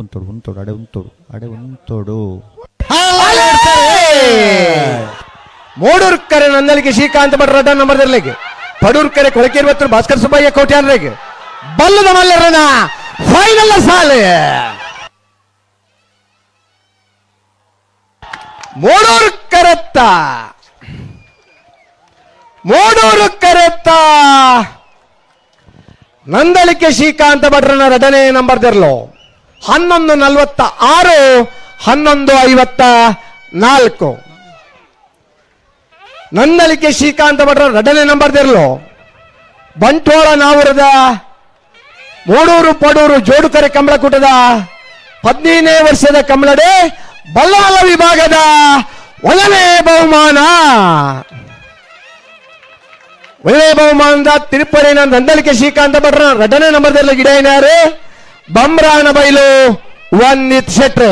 ಉಂತೋಡು ಅಡೆ ಉಂತೋಡು ಮೂಡೂರ್ಕರೆ ನಂದಲಿಗೆ ಶ್ರೀಕಾಂತ ಭಟ್ರ ರಡ್ಡ ನಂಬರ್ ದರ್ಲೆಗೆ ಪಡೂರ್ಕರೆ ಕೊಳಕೇರಿ ಭಾಸ್ಕರ್ ಸುಬ್ಬಯ್ಯ ಕೋಟ್ಯಾನ್ರೆಗೆ ಬಲ್ಲದ ಮಲ್ಲರನ ಫೈನಲ್ ಸಾಲೆ ಮೂಡೂರು ಕರೆತ್ತ ನಂದಲಿಕೆ ಶ್ರೀಕಾಂತ ಭಟ್ರನ ರಡನೆ ನಂಬರ್ ದರ್ಲು 11:46 11:54 ನಂದಲಿಕೆ ಶ್ರೀಕಾಂತ ಭಟ್ರ ರಡನೆ ನಂಬರ್ ದರ್ಲು ಬಂಟ್ವಾಳ ನಾವೂರದ ಮೂಡೂರು ಪಡೂರು ಜೋಡುಕರೆ ಕಮಲಕೂಟದ 15ನೇ ವರ್ಷದ ಕಮಲಡೆ ಬಲ್ಲಾಳ ವಿಭಾಗದ ಒಳ್ಳೆ ಬಹುಮಾನದ ತಿರುಪತಿನ ನಂದಲಿಕೆ ಶ್ರೀಕಾಂತ ಭಟ್ರ ರಡನೆ ನಂಬರ್ ಗಿಡ ಏನಾರು ಬಮ್ರಾಣ ಬೈಲು 1 ಶೆಟ್ರೆ